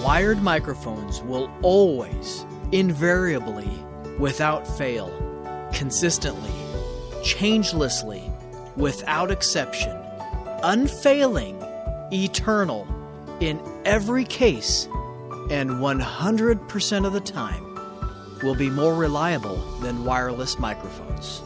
Wired microphones will always, invariably, without fail, consistently, changelessly, without exception, unfailing, eternal, in every case, and 100% of the time, will be more reliable than wireless microphones.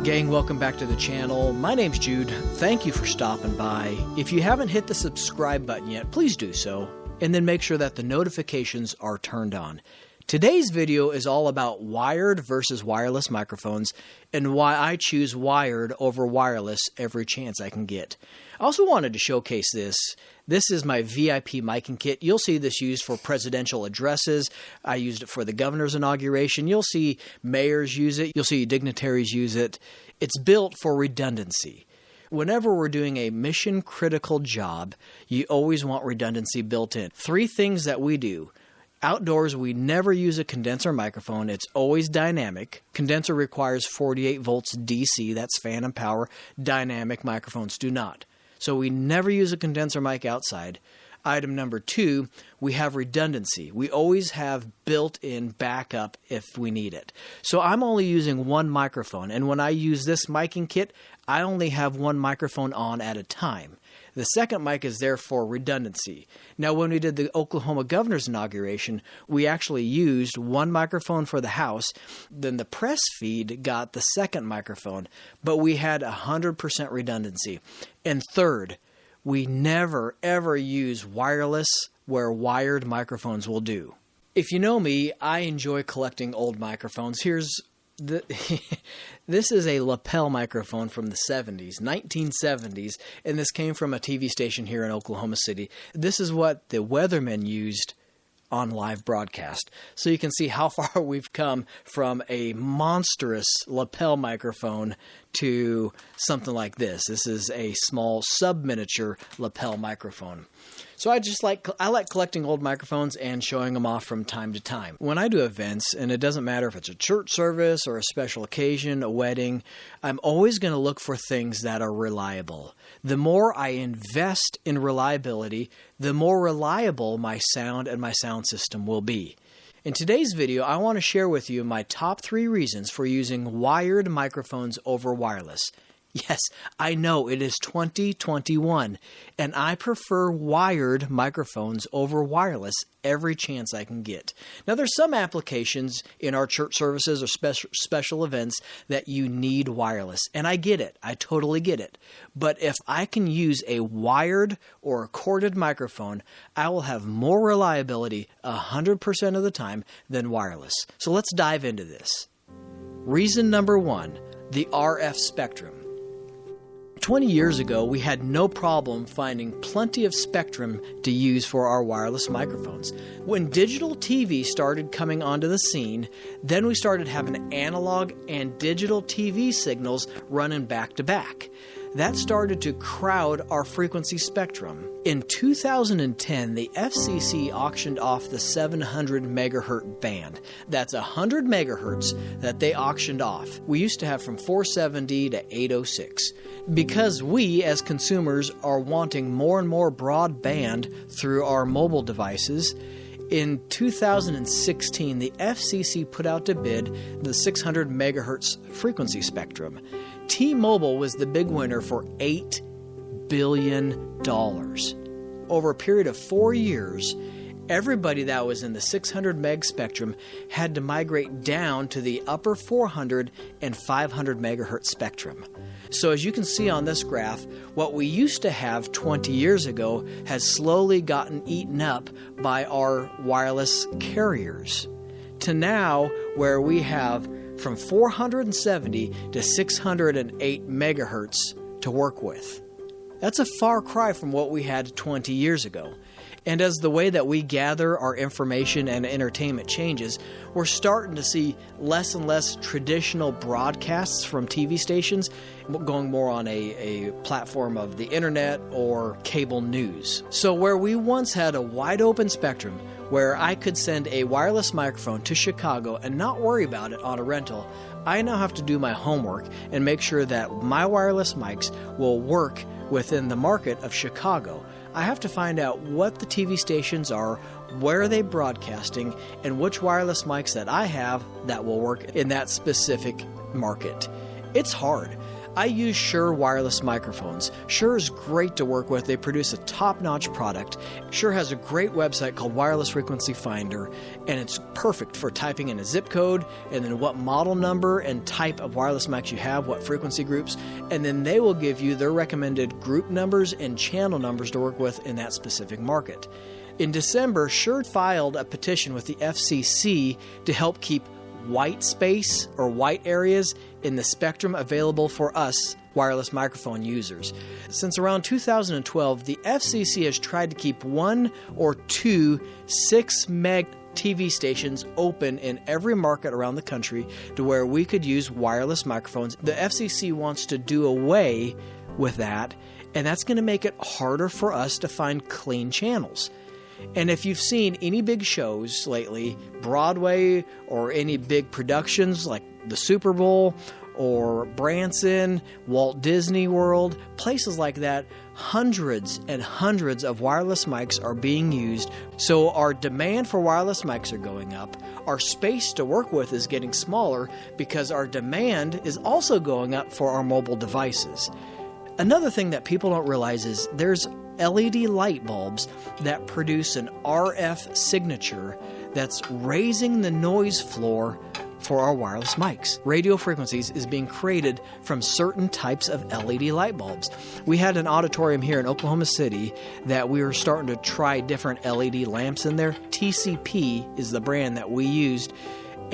Gang, welcome back to the channel. My name's Jude. Thank you for stopping by. If you haven't hit the subscribe button yet, please do so, and then make sure that the notifications are turned on. Today's video is all about wired versus wireless microphones and why I choose wired over wireless every chance I can get. I also wanted to showcase this. This is my VIP miking kit. You'll see this used for presidential addresses. I used it for the governor's inauguration. You'll see mayors use it. You'll see dignitaries use it. It's built for redundancy. Whenever we're doing a mission-critical job, you always want redundancy built in. 3 things that we do. Outdoors, we never use a condenser microphone. It's always dynamic. Condenser requires 48 volts DC. That's phantom power. Dynamic microphones do not. So we never use a condenser mic outside. Item number 2, we have redundancy. We always have built-in backup if we need it. So I'm only using one microphone, and when I use this miking kit, I only have one microphone on at a time. The second mic is there for redundancy. Now, when we did the Oklahoma governor's inauguration, we actually used one microphone for the House. Then the press feed got the second microphone, but we had 100% redundancy. And third, we never, ever use wireless where wired microphones will do. If you know me, I enjoy collecting old microphones. This is a lapel microphone from the 70s, 1970s, and this came from a TV station here in Oklahoma City. This is what the weathermen used on live broadcast. So you can see how far we've come from a monstrous lapel microphone to something like this. This is a small sub-miniature lapel microphone. So I like collecting old microphones and showing them off from time to time. When I do events, and it doesn't matter if it's a church service or a special occasion, a wedding, I'm always going to look for things that are reliable. The more I invest in reliability, the more reliable my sound and my sound system will be. In today's video, I want to share with you my top 3 reasons for using wired microphones over wireless. Yes, I know it is 2021, and I prefer wired microphones over wireless every chance I can get. Now, there's some applications in our church services or special events that you need wireless, and I get it. I totally get it. But if I can use a wired or a corded microphone, I will have more reliability 100% of the time than wireless. So let's dive into this. Reason number 1, the RF spectrum. 20 years ago, we had no problem finding plenty of spectrum to use for our wireless microphones. When digital TV started coming onto the scene, then we started having analog and digital TV signals running back to back. That started to crowd our frequency spectrum. In 2010, the FCC auctioned off the 700 megahertz band. That's 100 megahertz that they auctioned off. We used to have from 470 to 806. Because we, as consumers, are wanting more and more broadband through our mobile devices, in 2016, the FCC put out to bid the 600 megahertz frequency spectrum. T-Mobile was the big winner for $8 billion. Over a period of 4 years, everybody that was in the 600 meg spectrum had to migrate down to the upper 400 and 500 megahertz spectrum. So as you can see on this graph, what we used to have 20 years ago has slowly gotten eaten up by our wireless carriers to now where we have from 470 to 608 megahertz to work with. That's a far cry from what we had 20 years ago. And as the way that we gather our information and entertainment changes, we're starting to see less and less traditional broadcasts from TV stations, going more on a platform of the internet or cable news. So where we once had a wide open spectrum, where I could send a wireless microphone to Chicago and not worry about it on a rental, I now have to do my homework and make sure that my wireless mics will work within the market of Chicago. I have to find out what the TV stations are, where are they broadcasting, and which wireless mics that I have that will work in that specific market. It's hard. I use Shure wireless microphones. Shure is great to work with. They produce a top-notch product. Shure has a great website called Wireless Frequency Finder, and it's perfect for typing in a zip code and then what model number and type of wireless mics you have, what frequency groups, and then they will give you their recommended group numbers and channel numbers to work with in that specific market. In December, Shure filed a petition with the FCC to help keep white space or white areas in the spectrum available for us wireless microphone users. Since around 2012, the FCC has tried to keep 1 or 2 6-meg TV stations open in every market around the country to where we could use wireless microphones. The FCC wants to do away with that, and that's going to make it harder for us to find clean channels. And if you've seen any big shows lately, Broadway or any big productions like the Super Bowl or Branson, Walt Disney World, places like that, hundreds and hundreds of wireless mics are being used. So our demand for wireless mics are going up. Our space to work with is getting smaller because our demand is also going up for our mobile devices. Another thing that people don't realize is there's LED light bulbs that produce an RF signature that's raising the noise floor for our wireless mics. Radio frequencies is being created from certain types of LED light bulbs. We had an auditorium here in Oklahoma City that we were starting to try different LED lamps in there. TCP is the brand that we used,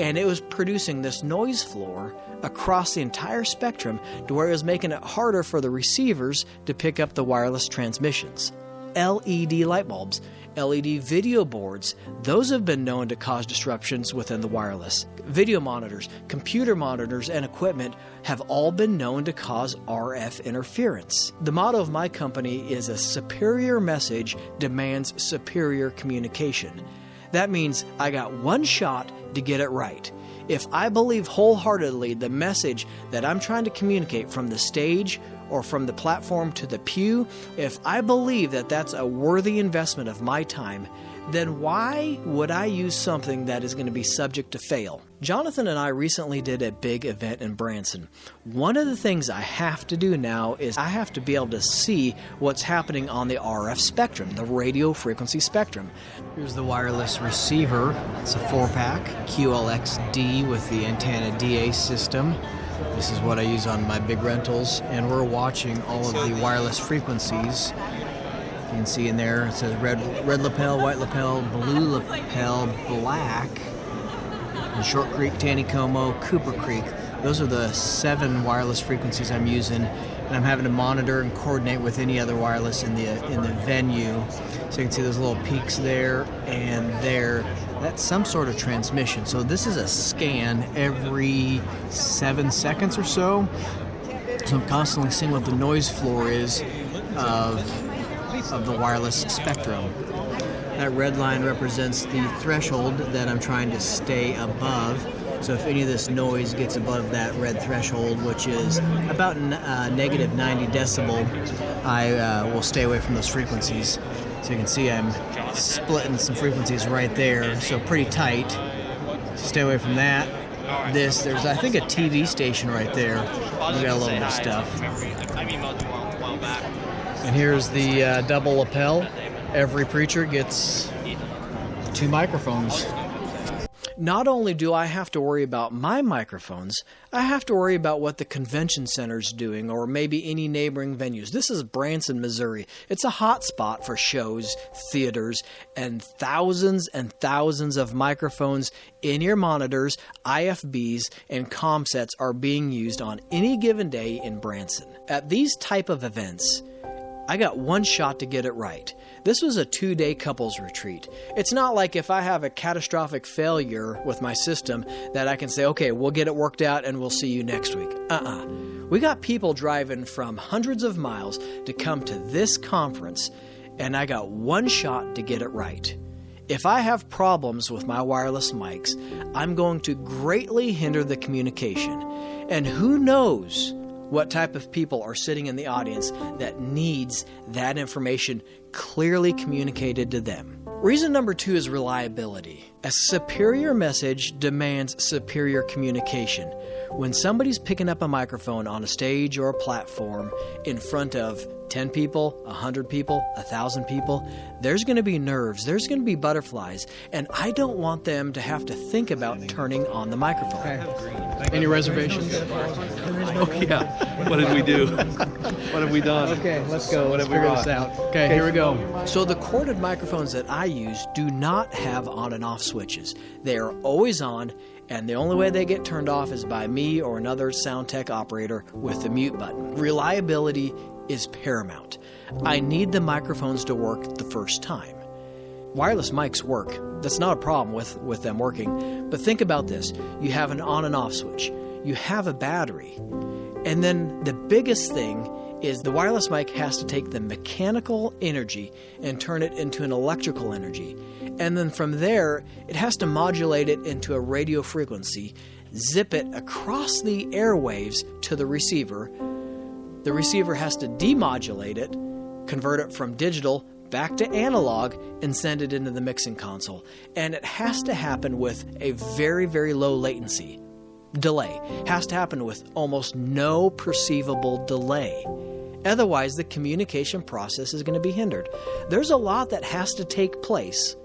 and it was producing this noise floor across the entire spectrum to where it was making it harder for the receivers to pick up the wireless transmissions. LED light bulbs, LED video boards, those have been known to cause disruptions within the wireless. Video monitors, computer monitors, and equipment have all been known to cause RF interference. The motto of my company is a superior message demands superior communication. That means I got one shot to get it right. If I believe wholeheartedly the message that I'm trying to communicate from the stage or from the platform to the pew, if I believe that that's a worthy investment of my time, then why would I use something that is going to be subject to fail? Jonathan and I recently did a big event in Branson. One of the things I have to do now is I have to be able to see what's happening on the RF spectrum, the radio frequency spectrum. Here's the wireless receiver. It's a 4-pack QLX-D with the antenna DA system. This is what I use on my big rentals, and we're watching all of the wireless frequencies. You can see in there it says red lapel, white lapel, blue lapel, black, and Short Creek, Taneycomo, Cooper Creek. Those are the 7 wireless frequencies I'm using, and I'm having to monitor and coordinate with any other wireless in the venue. So you can see those little peaks there and there. That's some sort of transmission. So this is a scan every 7 seconds or so. So I'm constantly seeing what the noise floor is of the wireless spectrum. That red line represents the threshold that I'm trying to stay above. So if any of this noise gets above that red threshold, which is about negative 90 decibel, I will stay away from those frequencies. So you can see I'm splitting some frequencies right there, so pretty tight. Stay away from that. There's I think a TV station right there. We got a little bit of stuff. And here's the double lapel. Every preacher gets 2 microphones. Not only do I have to worry about my microphones, I have to worry about what the convention center's doing, or maybe any neighboring venues. This is Branson, Missouri. It's a hot spot for shows, theaters, and thousands of microphones, in-ear monitors, IFBs, and comm sets are being used on any given day in Branson. At these type of events, I got one shot to get it right. This was a 2-day couples retreat. It's not like if I have a catastrophic failure with my system that I can say, okay, we'll get it worked out and we'll see you next week. We got people driving from hundreds of miles to come to this conference, and I got one shot to get it right. If I have problems with my wireless mics, I'm going to greatly hinder the communication. And who knows what type of people are sitting in the audience that needs that information clearly communicated to them. Reason number 2 is reliability. A superior message demands superior communication. When somebody's picking up a microphone on a stage or a platform in front of 10 people, 100 people, 1,000 people, there's going to be nerves, there's going to be butterflies, and I don't want them to have to think about turning on the microphone. Okay. Any reservations? Oh, yeah. What did we do? What have we done? Okay, let's go. Let's figure this out. Okay, here we go. So the corded microphones that I use do not have on and off switches. They are always on, and the only way they get turned off is by me or another sound tech operator with the mute button. Reliability is paramount. I need the microphones to work the first time. Wireless mics work. That's not a problem with them working. But think about this. You have an on and off switch. You have a battery. And then the biggest thing is the wireless mic has to take the mechanical energy and turn it into an electrical energy. And then from there, it has to modulate it into a radio frequency, zip it across the airwaves to the receiver. The receiver has to demodulate it, convert it from digital back to analog, and send it into the mixing console. And it has to happen with a very, very low latency. Delay has to happen with almost no perceivable delay. Otherwise, the communication process is going to be hindered. There's a lot that has to take place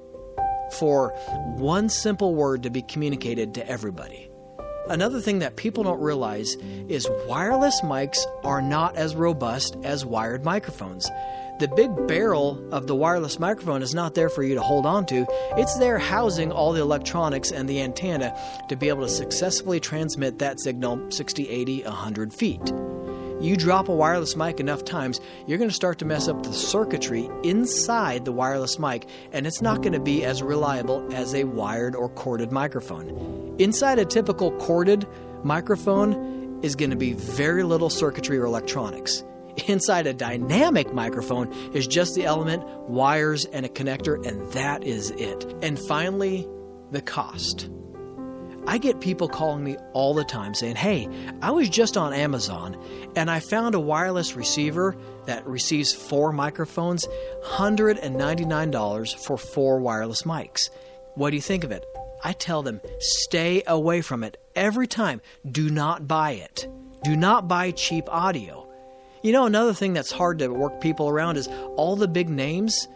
for one simple word to be communicated to everybody. Another thing that people don't realize is wireless mics are not as robust as wired microphones. The big barrel of the wireless microphone is not there for you to hold on to. It's there housing all the electronics and the antenna to be able to successfully transmit that signal 60, 80, 100 feet. You drop a wireless mic enough times, you're going to start to mess up the circuitry inside the wireless mic, and it's not going to be as reliable as a wired or corded microphone. Inside a typical corded microphone is going to be very little circuitry or electronics. Inside a dynamic microphone is just the element, wires, and a connector, and that is it. And finally, the cost. I get people calling me all the time saying, hey, I was just on Amazon and I found a wireless receiver that receives 4 microphones, $199 for 4 wireless mics. What do you think of it? I tell them, stay away from it every time. Do not buy it. Do not buy cheap audio. You know, another thing that's hard to work people around is all the big names,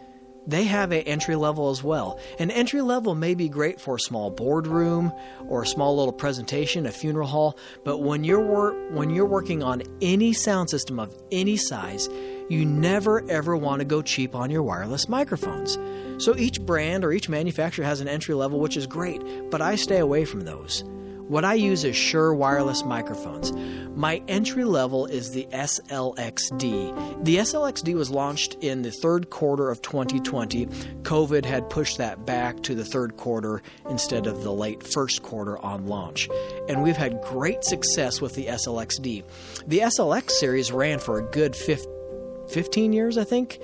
they have an entry level as well. An entry level may be great for a small boardroom or a small little presentation, a funeral hall, but when you're working on any sound system of any size, you never ever want to go cheap on your wireless microphones. So each brand or each manufacturer has an entry level, which is great, but I stay away from those. What I use is Shure wireless microphones. My entry level is the SLXD. The SLXD was launched in the third quarter of 2020. COVID had pushed that back to the third quarter instead of the late first quarter on launch. And we've had great success with the SLXD. The SLX series ran for a good 15 years, I think.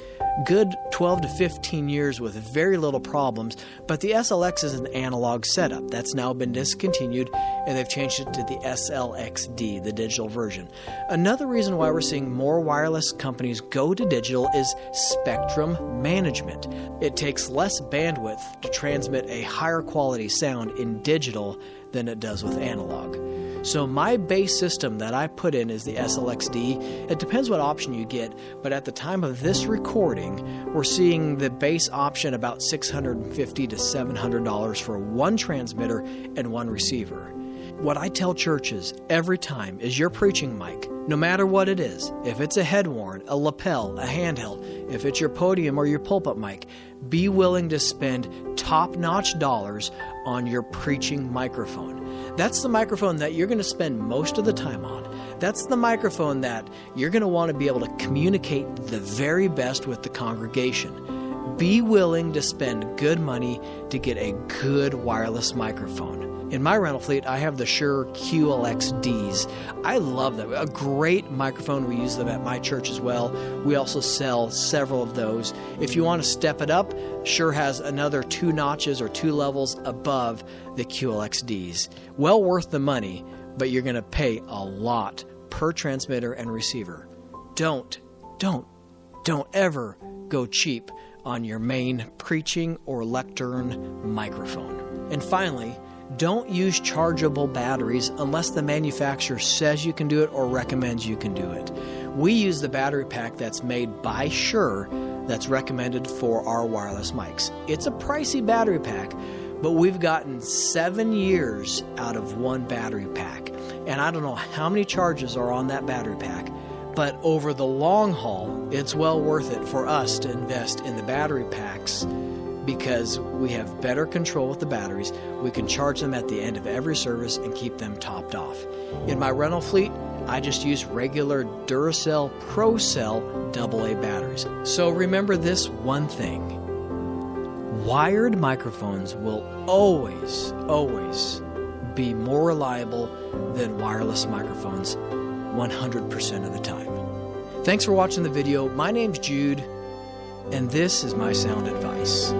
Good 12 to 15 years with very little problems, but the SLX is an analog setup. That's now been discontinued, and they've changed it to the SLXD, the digital version. Another reason why we're seeing more wireless companies go to digital is spectrum management. It takes less bandwidth to transmit a higher quality sound in digital than it does with analog. So my base system that I put in is the SLXD. It depends what option you get, but at the time of this recording, we're seeing the base option about $650 to $700 for one transmitter and one receiver. What I tell churches every time is your preaching mic, no matter what it is, if it's a head worn, a lapel, a handheld, if it's your podium or your pulpit mic, be willing to spend top-notch dollars on your preaching microphone. That's the microphone that you're going to spend most of the time on. That's the microphone that you're going to want to be able to communicate the very best with the congregation. Be willing to spend good money to get a good wireless microphone. In my rental fleet, I have the Shure QLX-Ds. I love them. A great microphone. We use them at my church as well. We also sell several of those. If you want to step it up, Shure has another 2 notches or 2 levels above the QLX-Ds. Well worth the money, but you're going to pay a lot per transmitter and receiver. Don't ever go cheap on your main preaching or lectern microphone. And finally, don't use chargeable batteries unless the manufacturer says you can do it or recommends you can do it. We use the battery pack that's made by Shure that's recommended for our wireless mics. It's a pricey battery pack, but we've gotten 7 years out of one battery pack. And I don't know how many charges are on that battery pack, but over the long haul, it's well worth it for us to invest in the battery packs because we have better control with the batteries. We can charge them at the end of every service and keep them topped off. In my rental fleet, I just use regular Duracell ProCell AA batteries. So remember this one thing. Wired microphones will always be more reliable than wireless microphones 100% of the time. Thanks for watching the video. My name's Jude, and this is my sound advice.